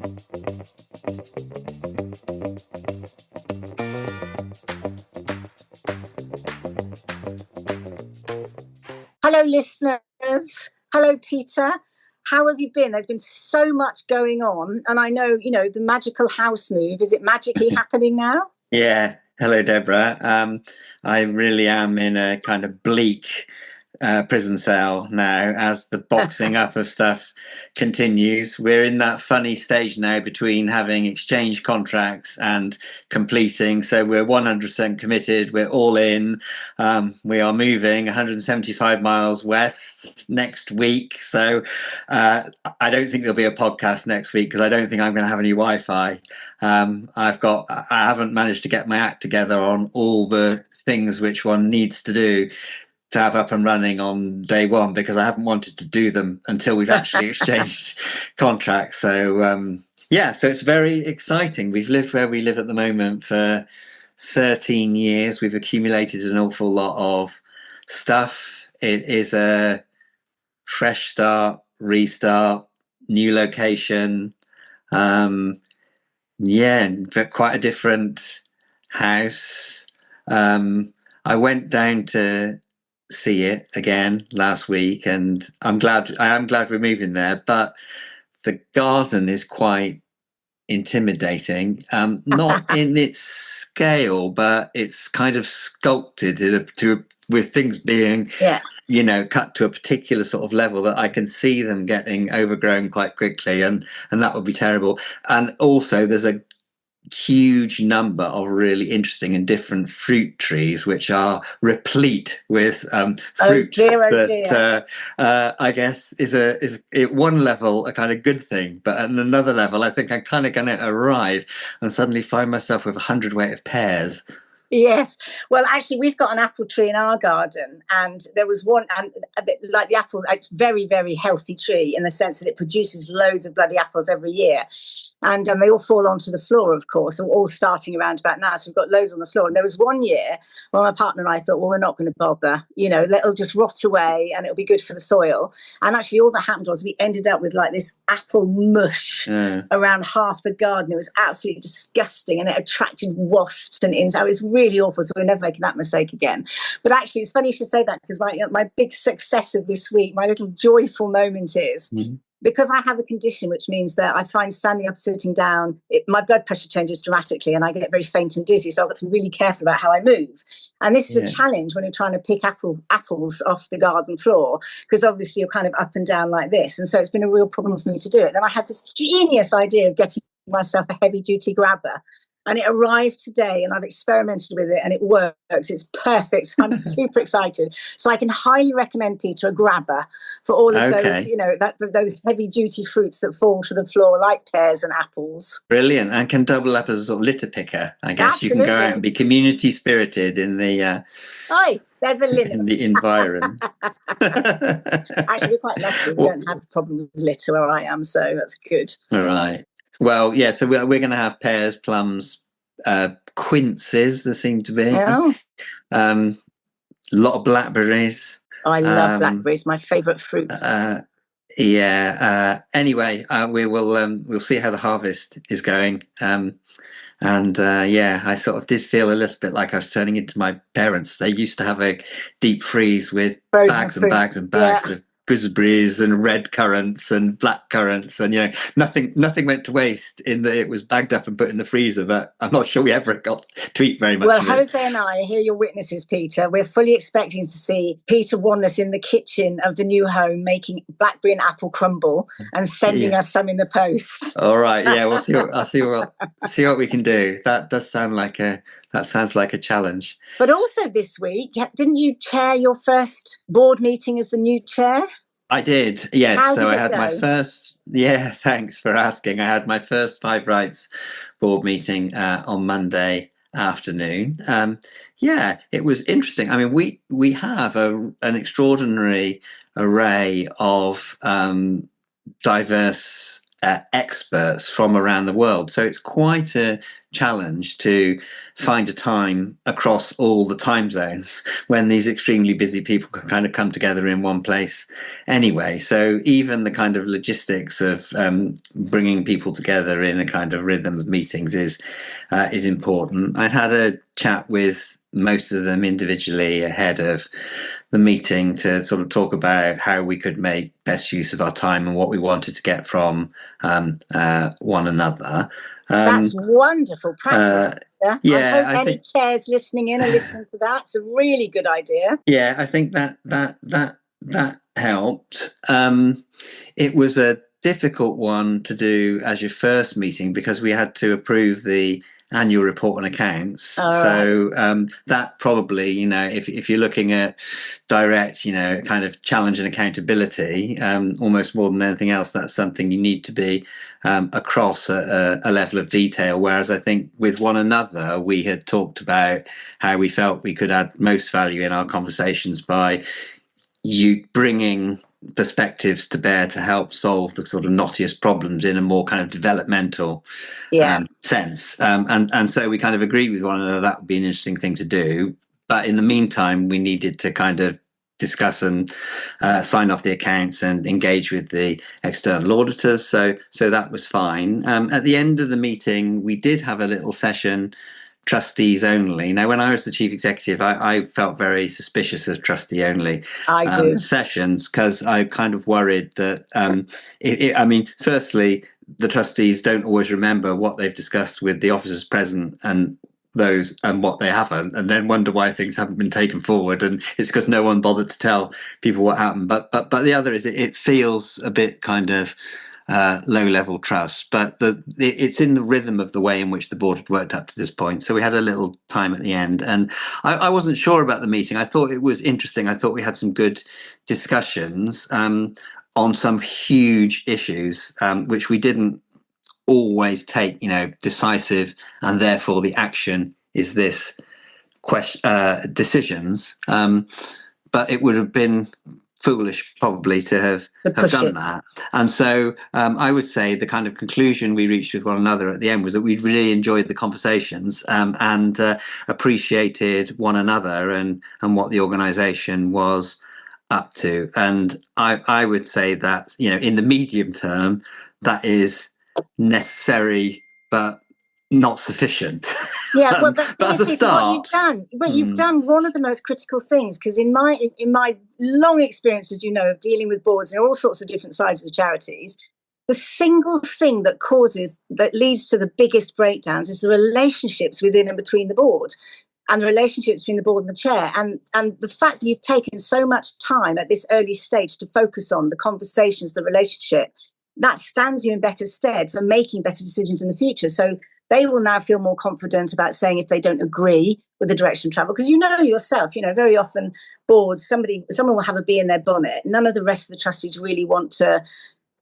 Hello, listeners. Hello, Peter. How have you been? There's been so much going on. And I know, the magical house move, is it magically happening now? Yeah. Hello, Deborah. I really am in a kind of bleak prison cell now as the boxing up of stuff continues. We're in that funny stage now between having exchange contracts and completing. So we're 100% committed. We're all in. We are moving 175 miles west next week. So I don't think there'll be a podcast next week because I don't think I'm going to have any Wi-Fi. I haven't managed to get my act together on all the things which one needs to do to have up and running on day one, because I haven't wanted to do them until we've actually exchanged contracts. So so it's very exciting. We've lived where we live at the moment for 13 years. We've accumulated an awful lot of stuff. It is a fresh start, restart, new location. Quite a different house. I went down to see it again last week, and I am glad we're moving there, but the garden is quite intimidating, not in its scale, but it's kind of sculpted with things being cut to a particular sort of level that I can see them getting overgrown quite quickly, and that would be terrible. And also there's a huge number of really interesting and different fruit trees which are replete with fruit that I guess is at one level a kind of good thing, but at another level I think I'm kind of going to arrive and suddenly find myself with 100 weight of pears. Yes. Well, actually, we've got an apple tree in our garden, and there was one, and like the apple, it's a very, very healthy tree in the sense that it produces loads of bloody apples every year. And they all fall onto the floor, of course, all starting around about now. So we've got loads on the floor. And there was one year when my partner and I thought, well, we're not going to bother, it'll just rot away and it'll be good for the soil. And actually all that happened was we ended up with like this apple mush around half the garden. It was absolutely disgusting, and it attracted wasps and insects. It was really awful. So we're never making that mistake again. But actually, it's funny you should say that, because my big success of this week, my little joyful moment is... Mm-hmm. Because I have a condition which means that I find standing up, sitting down, my blood pressure changes dramatically and I get very faint and dizzy. So I've got to be really careful about how I move. And this is a challenge when you're trying to pick apples off the garden floor, because obviously you're kind of up and down like this. And so it's been a real problem for me to do it. Then I had this genius idea of getting myself a heavy duty grabber. And it arrived today, and I've experimented with it, and it works. It's perfect. So I'm super excited. So I can highly recommend, Peter, a grabber for all of those, those heavy-duty fruits that fall to the floor, like pears and apples. Brilliant, and can double up as a sort of litter picker. I guess Absolutely. You can go out and be community spirited in the. There's a limit in the environment. Actually, we're quite lucky. We don't have a problem with litter where I am, so that's good. All right. Well, yeah, so we're going to have pears, plums, quinces, there seem to be. A lot of blackberries. I love blackberries, my favourite fruit. Anyway, we'll see how the harvest is going. I sort of did feel a little bit like I was turning into my parents. They used to have a deep freeze with bags and bags and bags of gooseberries and red currants and black currants, and nothing went to waste in that it was bagged up and put in the freezer. But I'm not sure we ever got to eat very much. Well, of Jose and I are here, your witnesses, Peter. We're fully expecting to see Peter Wanless in the kitchen of the new home making blackberry and apple crumble and sending us some in the post. All right, yeah, we'll see. I'll see what we can do. That sounds like a challenge. But also this week, didn't you chair your first board meeting as the new chair? I did, yes. How did I had go? my first. Yeah, thanks for asking. I had my first Five Rights board meeting on Monday afternoon. It was interesting. I mean, we have an extraordinary array of diverse experts from around the world. So it's quite a challenge to find a time across all the time zones when these extremely busy people can kind of come together in one place anyway. So even the kind of logistics of bringing people together in a kind of rhythm of meetings is important. I'd had a chat with most of them individually ahead of the meeting to sort of talk about how we could make best use of our time and what we wanted to get from one another. That's wonderful practice. Yeah, I hope I any think chairs listening in are listening to that. It's a really good idea. Yeah, I think that helped. It was a difficult one to do as your first meeting because we had to approve the annual report and accounts. All So that probably, if you're looking at direct, kind of challenge and accountability, almost more than anything else, that's something you need to be across a level of detail. Whereas I think with one another, we had talked about how we felt we could add most value in our conversations by you bringing perspectives to bear to help solve the sort of knottiest problems in a more kind of developmental sense. And so we kind of agreed with one another that would be an interesting thing to do. But in the meantime, we needed to kind of discuss and sign off the accounts and engage with the external auditors. So that was fine. At the end of the meeting, we did have a little session, trustees only. Now, when I was the chief executive, I felt very suspicious of trustee only sessions because I kind of worried that, firstly, the trustees don't always remember what they've discussed with the officers present and those and what they haven't, and then wonder why things haven't been taken forward, and it's because no one bothered to tell people what happened. But the other is it feels a bit kind of low-level trust, but it's in the rhythm of the way in which the board had worked up to this point. So we had a little time at the end, and I wasn't sure about the meeting. I thought it was interesting. I thought we had some good discussions on some huge issues, which we didn't always take, decisive, and therefore the action is this decisions. But it would have been foolish probably to have done that. And so I would say the kind of conclusion we reached with one another at the end was that we'd really enjoyed the conversations and appreciated one another and what the organisation was up to. And I would say that, in the medium term, that is necessary, but not sufficient. Yeah, well, but as a start, you've done one of the most critical things, because in my long experience, as you know, of dealing with boards in all sorts of different sizes of charities, the single thing that leads to the biggest breakdowns is the relationships within and between the board, and the relationships between the board and the chair, and the fact that you've taken so much time at this early stage to focus on the conversations, the relationship, that stands you in better stead for making better decisions in the future. So they will now feel more confident about saying if they don't agree with the direction of travel. Because yourself, very often boards, someone will have a bee in their bonnet. None of the rest of the trustees really want to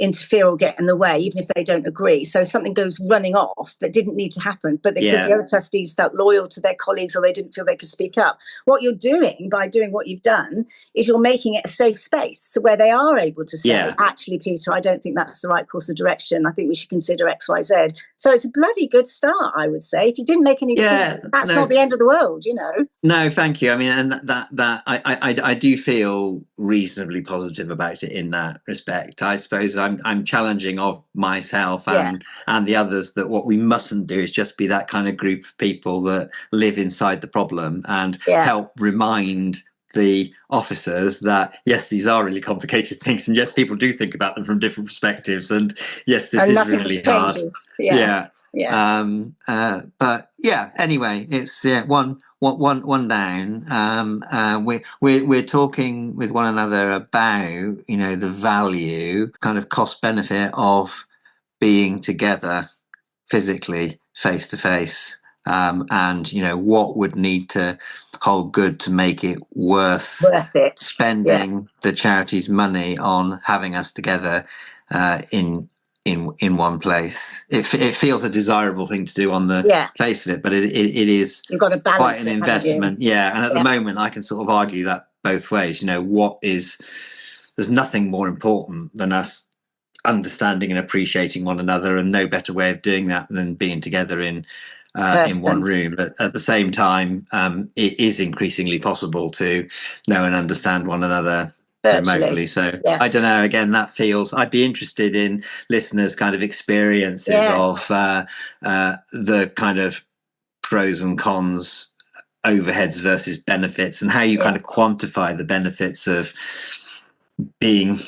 interfere or get in the way, even if they don't agree. So something goes running off that didn't need to happen, but because the other trustees felt loyal to their colleagues or they didn't feel they could speak up. What you're doing by doing what you've done is you're making it a safe space where they are able to say, actually, Peter, I don't think that's the right course of direction. I think we should consider X, Y, Z. So it's a bloody good start, I would say. If you didn't make any decisions, that's not the end of the world, No, thank you. I mean, and that I do feel reasonably positive about it in that respect. I suppose I'm challenging of myself and the others that what we mustn't do is just be that kind of group of people that live inside the problem and help remind the officers that yes, these are really complicated things, and yes, people do think about them from different perspectives, and yes, this is really hard. But anyway, it's one down. We're talking with one another about the value, kind of cost benefit of being together physically, face to face, and what would need to hold good to make it worth it spending the charity's money on having us together in one place. It feels a desirable thing to do on the face of it, but it is You've got to balance quite an investment. And at the moment I can sort of argue that both ways. There's nothing more important than us understanding and appreciating one another, and no better way of doing that than being together in one room. But at the same time, it is increasingly possible to know and understand one another remotely. So I don't know, again, that feels, I'd be interested in listeners' kind of experiences of the kind of pros and cons, overheads versus benefits, and how you kind of quantify the benefits of being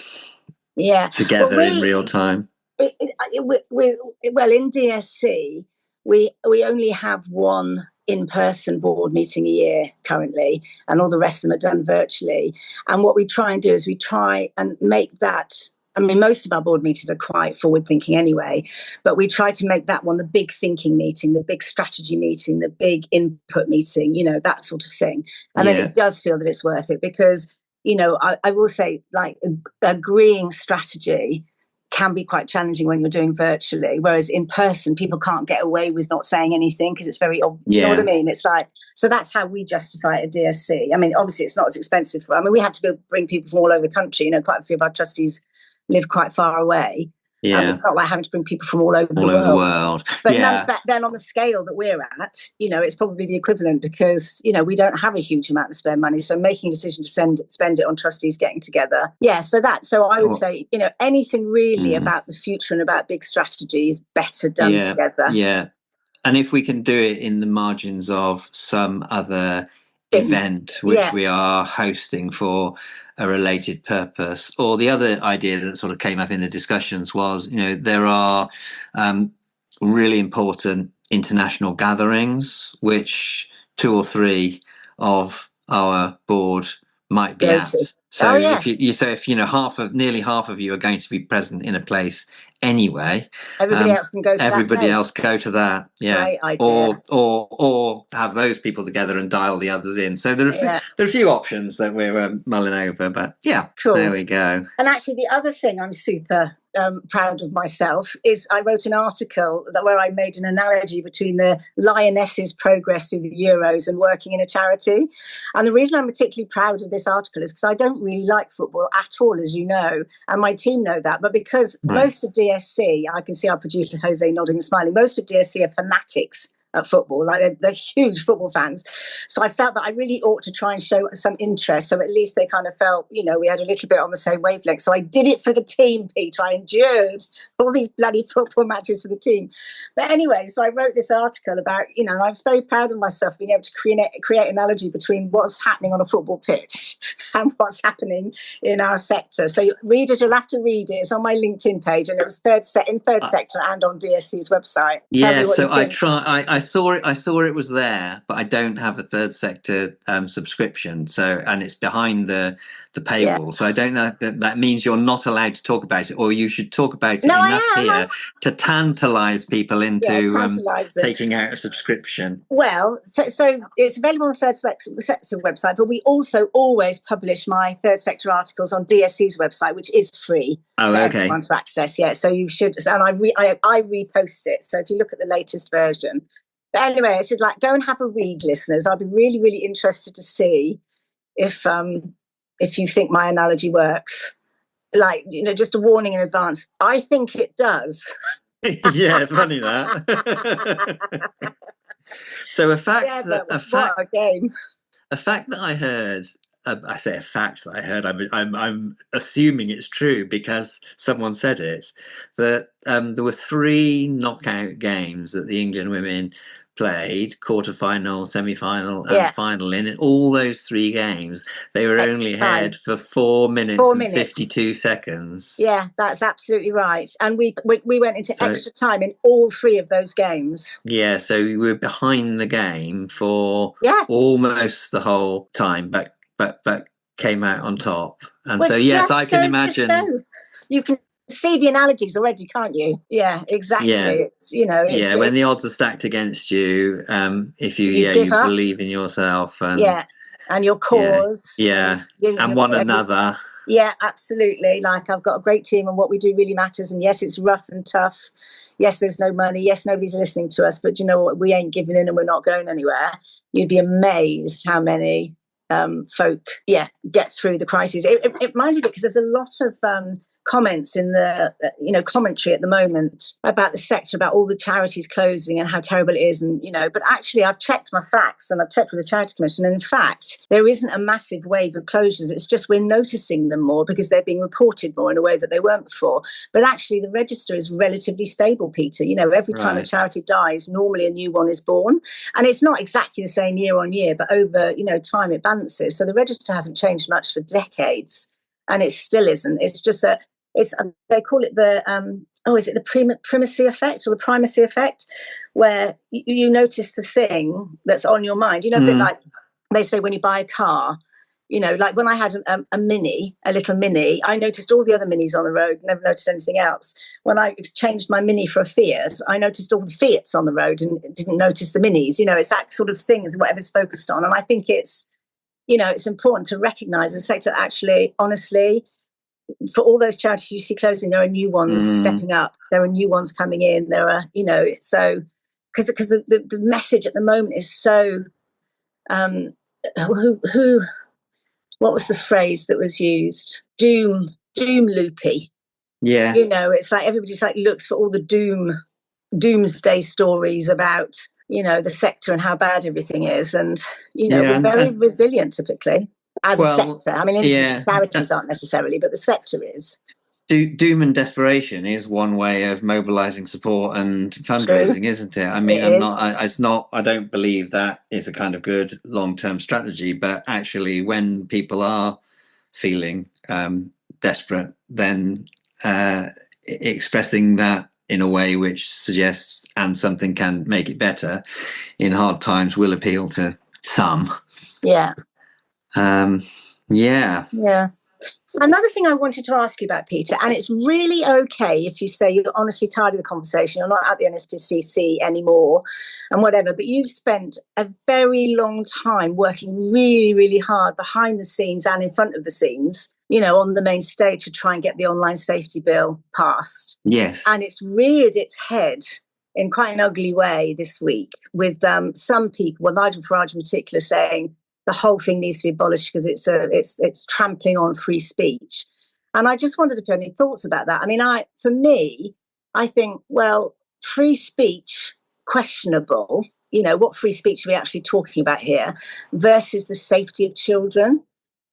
together in real time. Well, in DSC, we only have one in-person board meeting a year currently, and all the rest of them are done virtually. And what we try and do is we try and make that, I mean, most of our board meetings are quite forward-thinking anyway, but we try to make that one the big thinking meeting, the big strategy meeting, the big input meeting, you know, that sort of thing. And then it does feel that it's worth it because, you know, I will say, like, agreeing strategy can be quite challenging when you're doing virtually, whereas in person people can't get away with not saying anything because it's very obvious. Do you know what I mean? It's like, so that's how we justify it at DSC. I mean, obviously it's not as expensive I mean, we have to bring people from all over the country. You know, quite a few of our trustees live quite far away. It's not like having to bring people from all over the world. But, but then on the scale that we're at, you know, it's probably the equivalent because, you know, we don't have a huge amount of spare money. So making a decision to spend it on trustees getting together. So I would say, you know, anything really about the future and about big strategy is better done together. Yeah. And if we can do it in the margins of some other event which we are hosting for a related purpose, or the other idea that sort of came up in the discussions was, you know, there are really important international gatherings which 2 or 3 of our board might be at. So if you know nearly half of you are going to be present in a place anyway, everybody else can go to everybody else go to that. Great idea. Or have those people together and dial the others in. So there are a few options that we're mulling over, but cool. There we go. And actually the other thing I'm super proud of myself is I wrote an article where I made an analogy between the Lionesses' progress through the Euros and working in a charity. And the reason I'm particularly proud of this article is because I don't really like football at all, as you know, and my team know that. But because most of DSC, I can see our producer Jose nodding and smiling, most of DSC are fanatics at football, like they're huge football fans. So I felt that I really ought to try and show some interest. So at least they kind of felt, you know, we had a little bit on the same wavelength. So I did it for the team, Peter. I endured all these bloody football matches for the team. But anyway, so I wrote this article about, you know, I was very proud of myself being able to create an analogy between what's happening on a football pitch and what's happening in our sector. So readers, you'll have to read it. It's on my LinkedIn page, and it was third sector and on DSC's website. So I saw it was there, but I don't have a third sector subscription. So, and it's behind the paywall. So I don't know that means you're not allowed to talk about it, or you should talk about it enough here to tantalize people into taking out a subscription. Well, so it's available on the third sector website, but we also always publish my third sector articles on DSC's website, which is free for everyone to access. So you should, and I repost it. So if you look at the latest version. But anyway, I should go and have a read, listeners. I'd be really, really interested to see if you think my analogy works. Like, you know, just a warning in advance. I think it does. Yeah, funny that. So a fact that I heard. I say a fact that I heard. I'm assuming it's true because someone said it. That there were 3 knockout games that the England women played: quarter-final, semi-final, and final. In all those 3 games, they were only ahead for 4 minutes and 52 seconds. Yeah, that's absolutely right. And we went into extra time in all 3 of those games. Yeah, so we were behind the game for almost the whole time, but came out on top. And which so yes, I can imagine. You can see the analogies already, can't you? Yeah, exactly. Yeah. It's, you know, when the odds are stacked against you, if you believe in yourself and and your cause, and one another. Yeah, absolutely. Like, I've got a great team and what we do really matters. And yes, it's rough and tough. Yes, there's no money. Yes, nobody's listening to us. But you know what? We ain't giving in and we're not going anywhere. You'd be amazed how many folk get through the crisis. It reminds me because there's a lot of comments in the commentary at the moment about the sector, about all the charities closing and how terrible it is, and but actually I've checked my facts and I've checked with the Charity Commission, and in fact there isn't a massive wave of closures. It's just we're noticing them more because they're being reported more in a way that they weren't before. But actually the register is relatively stable, Peter. Every time a charity dies, normally a new one is born, and it's not exactly the same year on year, but over time it balances. So the register hasn't changed much for decades, and it still isn't. It's just they call it the is it the primacy effect or the primacy effect, where you notice the thing that's on your mind. A bit like they say when you buy a car. Like when I had a little mini, I noticed all the other minis on the road, never noticed anything else. When I exchanged my mini for a Fiat, I noticed all the Fiats on the road and didn't notice the minis. It's that sort of thing is whatever's focused on. And I think it's important to recognise the sector actually, honestly, for all those charities you see closing, there are new ones stepping up. There are new ones coming in. There are, so because the message at the moment is so what was the phrase that was used? Doom loopy. Yeah. It's like everybody just looks for all the doomsday stories about, the sector and how bad everything is. And, we're very resilient typically as a sector. I mean, charities aren't necessarily, but the sector is. Doom and desperation is one way of mobilizing support and fundraising. True. Isn't it? I mean, I don't believe that is a kind of good long-term strategy, but actually when people are feeling desperate, then expressing that in a way which suggests and something can make it better in hard times will appeal to some. Yeah. Yeah. Another thing I wanted to ask you about, Peter, and it's really okay if you say you're honestly tired of the conversation, you're not at the NSPCC anymore and whatever, but you've spent a very long time working really, really hard behind the scenes and in front of the scenes, on the main stage to try and get the online safety bill passed. Yes. And it's reared its head in quite an ugly way this week with some people, Nigel Farage in particular, saying the whole thing needs to be abolished because it's trampling on free speech. And I just wondered if you had any thoughts about that. I mean, I think, well, free speech, questionable. What free speech are we actually talking about here versus the safety of children?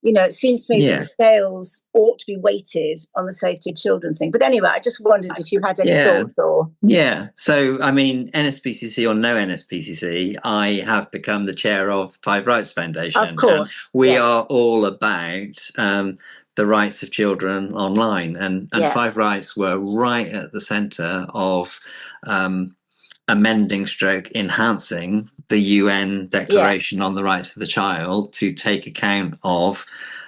It seems to me that the scales ought to be weighted on the safety of children thing. But anyway, I just wondered if you had any thoughts or... Yeah. So, I mean, NSPCC or no NSPCC, I have become the chair of Five Rights Foundation. Of course. And we are all about the rights of children online. And Five Rights were right at the centre of amending / enhancing the UN Declaration on the Rights of the Child to take account of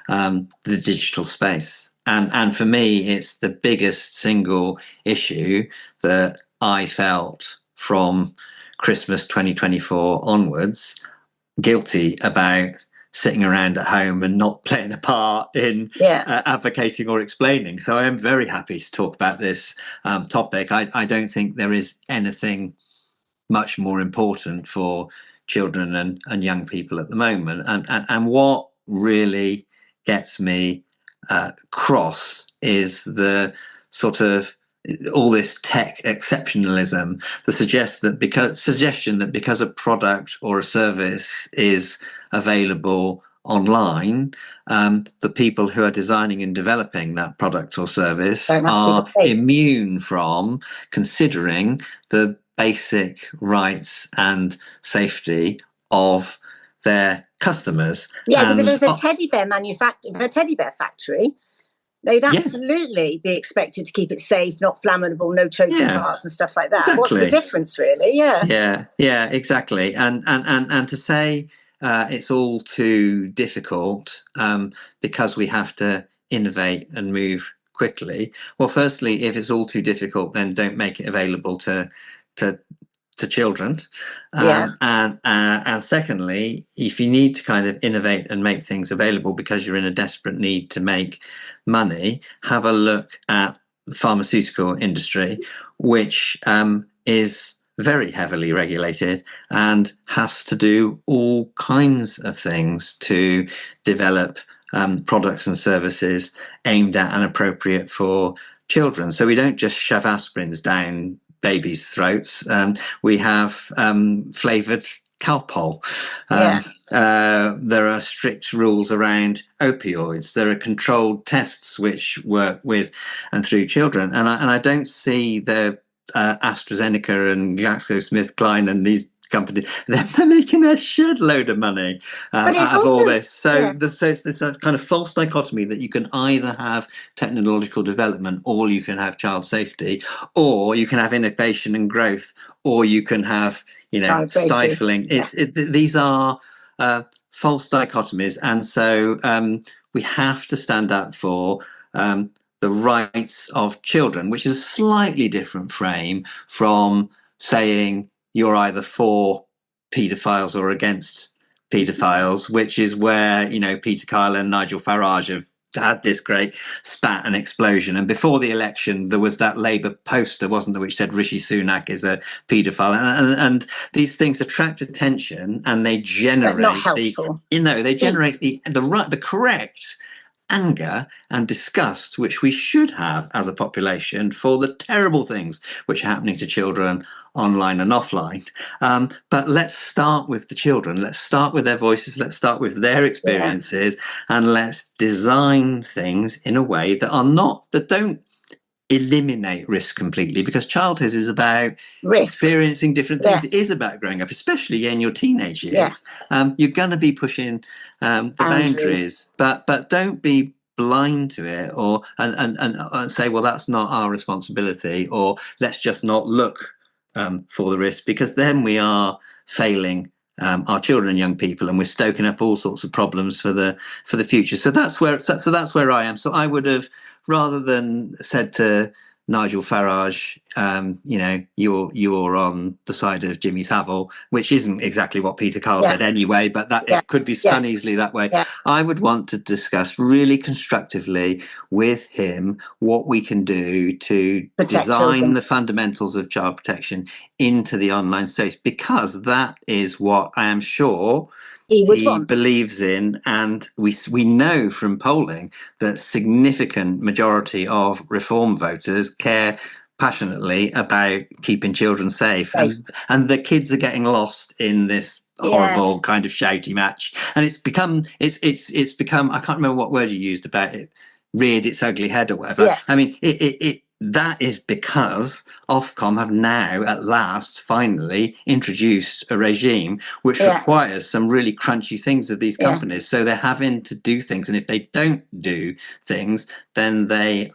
the digital space. And for me, it's the biggest single issue that I felt from Christmas 2024 onwards, guilty about sitting around at home and not playing a part in advocating or explaining. So I am very happy to talk about this topic. I don't think there is anything much more important for children and young people at the moment. And what really gets me cross is the sort of all this tech exceptionalism, the suggestion that because a product or a service is available online, the people who are designing and developing that product or service are immune from considering the basic rights and safety of their customers. Yeah, because if it was a teddy bear factory, they'd absolutely be expected to keep it safe, not flammable, no choking parts and stuff like that. Exactly. What's the difference, really? Yeah, exactly. And to say it's all too difficult because we have to innovate and move quickly. Well, firstly, if it's all too difficult, then don't make it available to children. And secondly, if you need to kind of innovate and make things available because you're in a desperate need to make money, have a look at the pharmaceutical industry, which is very heavily regulated and has to do all kinds of things to develop products and services aimed at and appropriate for children. So we don't just shove aspirins down babies' throats. We have flavoured Calpol. There are strict rules around opioids. There are controlled tests which work with and through children. And I don't see the AstraZeneca and GlaxoSmithKline and these companies, they're making a shed load of money out of all this. So there's this kind of false dichotomy that you can either have technological development, or you can have child safety, or you can have innovation and growth, or you can have, stifling. These are false dichotomies, and so we have to stand up for the rights of children, which is a slightly different frame from saying you're either for paedophiles or against paedophiles, which is where, Peter Kyle and Nigel Farage have had this great spat and explosion. And before the election, there was that Labour poster, wasn't there, which said Rishi Sunak is a paedophile. And these things attract attention, and they generate the correct anger and disgust which we should have as a population for the terrible things which are happening to children online and offline. But let's start with the children. Let's start with their voices. Let's start with their experiences, and let's design things in a way that don't eliminate risk completely, because childhood is about experiencing different things. It is about growing up, especially in your teenage years. You're going to be pushing the boundaries, but don't be blind to it, or and say, well, that's not our responsibility, or let's just not look for the risk, because then we are failing our children and young people, and we're stoking up all sorts of problems for the future. So that's where I am. So I would have, rather than said to Nigel Farage, you're on the side of Jimmy Savile, which isn't exactly what Peter Kyle said anyway, but it could be uneasily that way. I would want to discuss really constructively with him what we can do to design the fundamentals of child protection into the online space, because that is what I am sure he believes in. And we know from polling that significant majority of reform voters care passionately about keeping children safe, and the kids are getting lost in this horrible kind of shouty match, and it's become I can't remember what word you used about it, reared its ugly head or whatever. I mean, that is because Ofcom have now at last finally introduced a regime which requires some really crunchy things of these companies. So they're having to do things, and if they don't do things, then there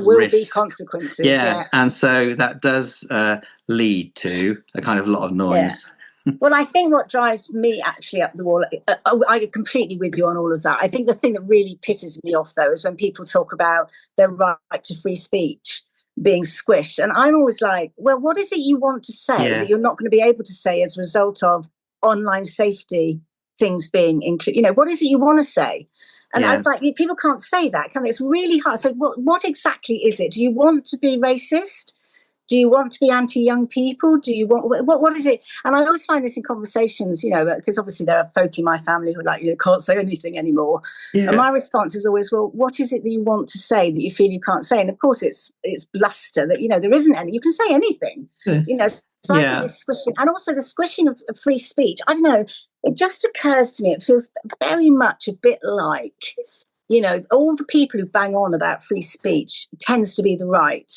will be consequences. And so that does lead to a kind of lot of noise. Well, I think what drives me actually up the wall, I get completely with you on all of that. I think the thing that really pisses me off, though, is when people talk about their right to free speech being squished. And I'm always like, well, what is it you want to say that you're not going to be able to say as a result of online safety things being included? What is it you want to say? And I was like, people can't say that, can they? It's really hard. So what exactly is it? Do you want to be racist? Do you want to be anti-young people? Do you want what is it? And I always find this in conversations, because obviously there are folk in my family who are like, you can't say anything anymore. And my response is always, well, what is it that you want to say that you feel you can't say? And of course, it's bluster that there isn't any. You can say anything, So I think this squishing, and also the squishing of free speech. I don't know. It just occurs to me. It feels very much a bit like, all the people who bang on about free speech tends to be the right.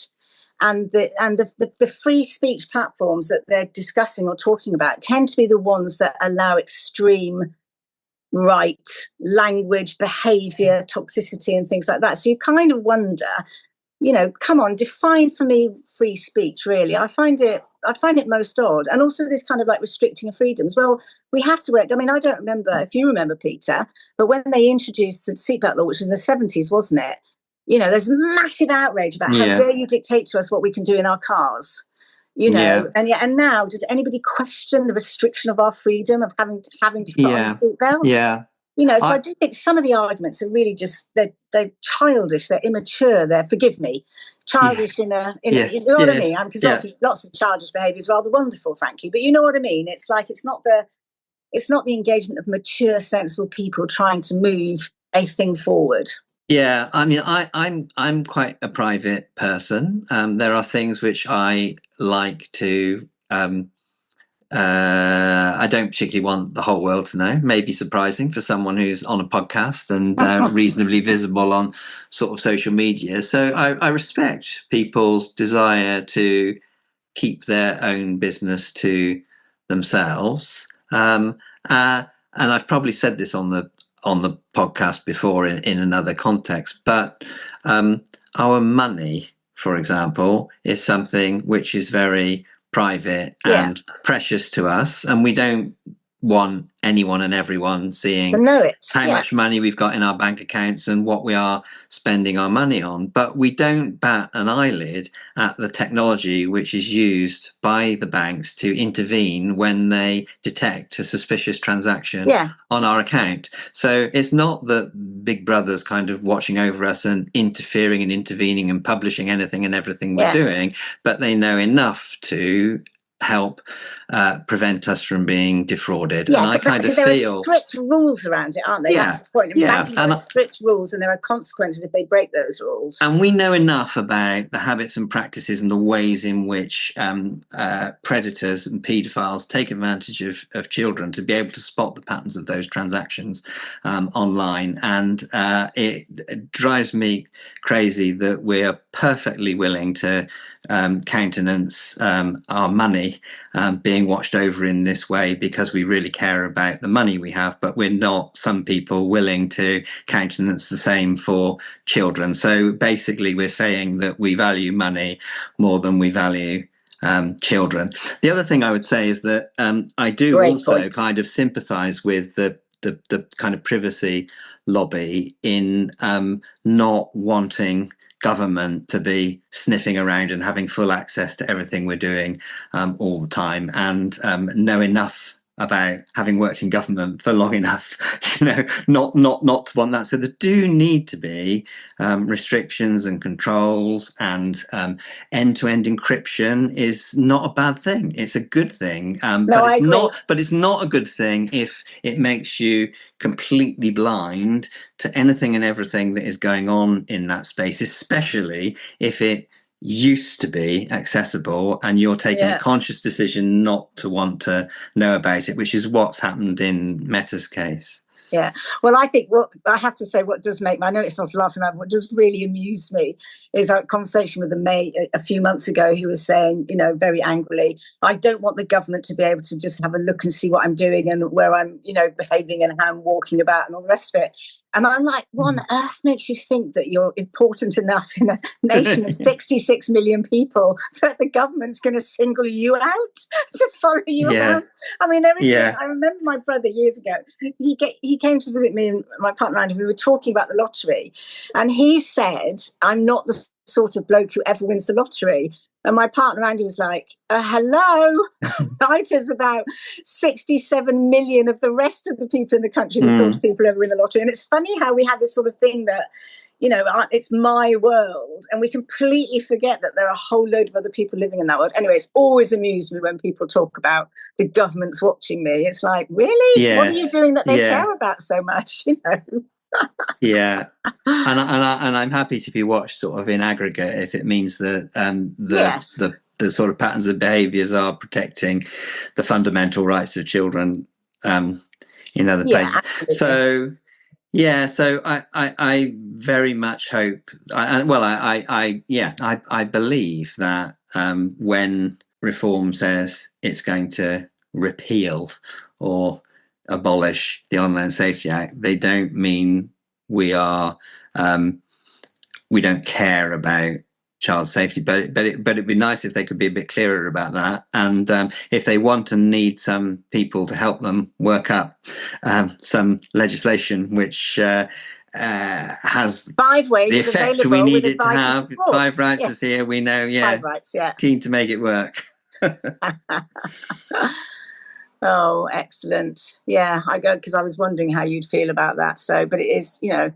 And the free speech platforms that they're discussing or talking about tend to be the ones that allow extreme right language, behaviour, toxicity, and things like that. So you kind of wonder, come on, define for me free speech. Really, I find it most odd, and also this kind of like restricting of freedoms. Well, we have to work. I mean, I don't remember if you remember, Peter, but when they introduced the seatbelt law, which was in the 70s, wasn't it? There's massive outrage about how dare you dictate to us what we can do in our cars, and now does anybody question the restriction of our freedom of having to put on a seatbelt? So I do think some of the arguments are really just they're childish, they're immature, they're childish you know what I mean? Because lots of childish behaviour is rather wonderful, frankly, but you know what I mean. It's like it's not the engagement of mature, sensible people trying to move a thing forward? Yeah, I mean, I'm quite a private person. There are things which I like to. I don't particularly want the whole world to know. Maybe surprising for someone who's on a podcast and reasonably visible on sort of social media. So I respect people's desire to keep their own business to themselves. And I've probably said this on the podcast before in another context, but our money, for example, is something which is very private and precious to us, and we don't want anyone and everyone seeing how much money we've got in our bank accounts and what we are spending our money on. But we don't bat an eyelid at the technology which is used by the banks to intervene when they detect a suspicious transaction on our account. So it's not that Big Brother's kind of watching over us and interfering and intervening and publishing anything and everything we're doing, but they know enough to help prevent us from being defrauded. Yeah, and I kind of feel there are strict rules around it, aren't there? That's the point. In banking, there are strict rules, and there are consequences if they break those rules. And we know enough about the habits and practices and the ways in which predators and paedophiles take advantage of children to be able to spot the patterns of those transactions online. And it drives me crazy that we are perfectly willing to countenance our money being watched over in this way because we really care about the money we have, but we're not, some people, willing to countenance the same for children. So basically we're saying that we value money more than we value children. The other thing I would say is that I do kind of sympathize with the kind of privacy lobby in not wanting government to be sniffing around and having full access to everything we're doing all the time, and know enough about, having worked in government for long enough, not to want that. So there do need to be restrictions and controls, and end-to-end encryption is not a bad thing. It's a good thing, but it's not a good thing if it makes you completely blind to anything and everything that is going on in that space, especially if it used to be accessible and you're taking a conscious decision not to want to know about it, which is what's happened in Meta's case. Yeah, well, I think what I have to say, what does make me, I know it's not a laughing matter, what does really amuse me is a conversation with a mate a few months ago who was saying, very angrily, I don't want the government to be able to just have a look and see what I'm doing and where I'm, behaving and how I'm walking about and all the rest of it. And I'm like, what on earth makes you think that you're important enough in a nation of 66 million people that the government's going to single you out to follow you around? I mean, there is. I remember my brother years ago. He came to visit me and my partner Andy. We were talking about the lottery, and he said, "I'm not the sort of bloke who ever wins the lottery." And my partner Andy was like, hello, there's about 67 million of the rest of the people in the country, the sort of people who ever win the lottery. And it's funny how we have this sort of thing that, it's my world, and we completely forget that there are a whole load of other people living in that world. Anyway, it's always amused me when people talk about the government's watching me. It's like, really? Yes. What are you doing that they care about so much, Yeah, and I'm happy to be watched sort of in aggregate if it means that the sort of patterns of behaviours are protecting the fundamental rights of children in other places. Absolutely. So I very much hope. I believe that when Reform says it's going to repeal or abolish the Online Safety Act, they don't mean we don't care about child safety, but it'd be nice if they could be a bit clearer about that, and if they want and need some people to help them work up some legislation which has 5 ways the effect we need it to have. 5 rights is here, we know. 5 rights, keen to make it work. Oh, excellent. Yeah, I go because I was wondering how you'd feel about that. So, but it is, the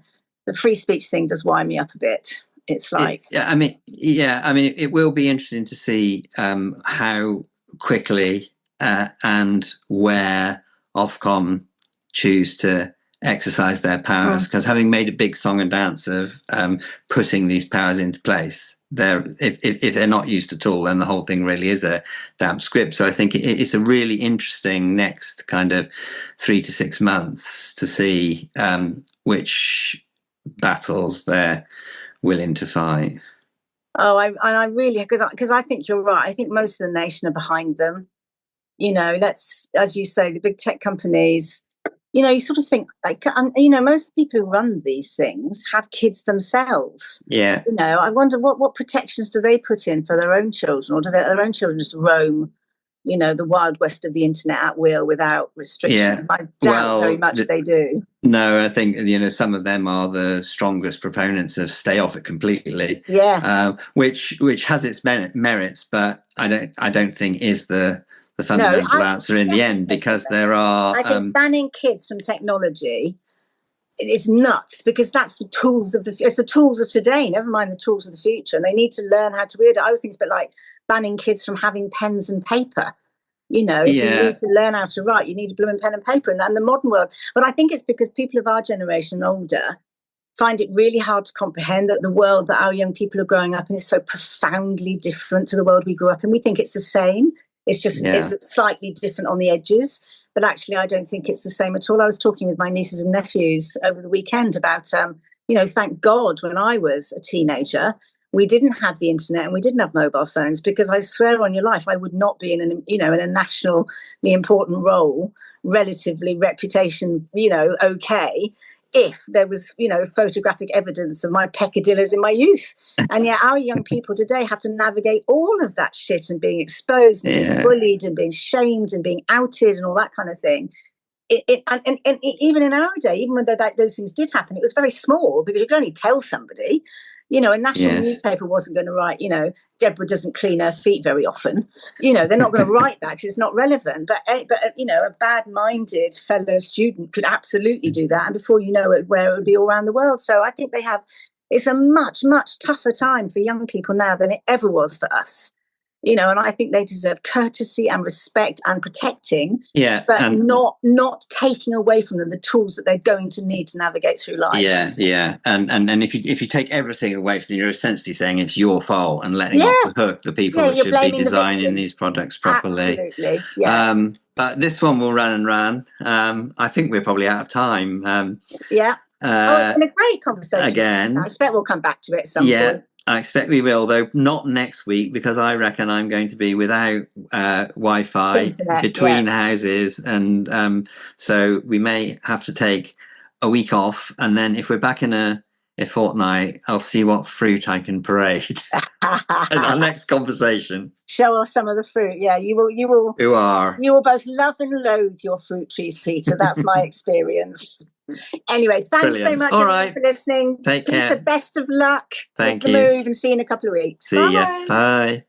free speech thing does wind me up a bit. It's like, it will be interesting to see how quickly and where Ofcom choose to exercise their powers, because having made a big song and dance of putting these powers into place, if they're not used at all, then the whole thing really is a damp squib. So I think it's a really interesting next kind of 3 to 6 months to see which battles they're willing to fight. Oh, I really, because I think you're right. I think most of the nation are behind them. As you say, the big tech companies. You sort of think, like, most people who run these things have kids themselves. Yeah. I wonder what protections do they put in for their own children, or do their own children just roam, the wild west of the internet at will without restrictions? Yeah. I doubt very much they do. No, I think some of them are the strongest proponents of stay off it completely. Yeah. Which has its merits, but I don't think is the fundamental answer in the end, because there are. I think banning kids from technology is nuts, because that's the tools of it's the tools of today. Never mind the tools of the future, and they need to learn how to read it. I always think it's a bit like banning kids from having pens and paper. If you need to learn how to write, you need a blooming pen and paper, and the modern world. But I think it's because people of our generation and older find it really hard to comprehend that the world that our young people are growing up in is so profoundly different to the world we grew up in. We think it's the same. It's just it's slightly different on the edges, but actually I don't think it's the same at all. I was talking with my nieces and nephews over the weekend about, thank God when I was a teenager, we didn't have the internet and we didn't have mobile phones, because I swear on your life, I would not be in a nationally important role, relatively reputation, okay, if there was, photographic evidence of my peccadillos in my youth. And yet our young people today have to navigate all of that shit, and being exposed and being bullied and being shamed and being outed and all that kind of thing. And even in our day, even when those things did happen, it was very small, because you could only tell somebody. A national newspaper wasn't going to write, Deborah doesn't clean her feet very often. They're not going to write that because it's not relevant. But a bad-minded fellow student could absolutely do that, and before you know it, where it would be all around the world. So I think it's a much, much tougher time for young people now than it ever was for us. And I think they deserve courtesy and respect and protecting, but not taking away from them the tools that they're going to need to navigate through life. Yeah. And if you take everything away from them, you're essentially saying it's your fault and letting off the hook the people that should be designing these products properly. Absolutely. Yeah. But this one will run and run. I think we're probably out of time. It's been a great conversation. Again. I expect we'll come back to it at some point. I expect we will, though not next week, because I reckon I'm going to be without Wi-Fi internet, between houses, and so we may have to take a week off, and then if we're back in a fortnight, I'll see what fruit I can parade in our next conversation. Show off some of the fruit. Yeah, you will. You will both love and loathe your fruit trees, Peter. That's my experience. Anyway, thanks very much for listening. Take care. Peter, best of luck. Thank you. Move, and see you in a couple of weeks. See ya. Bye.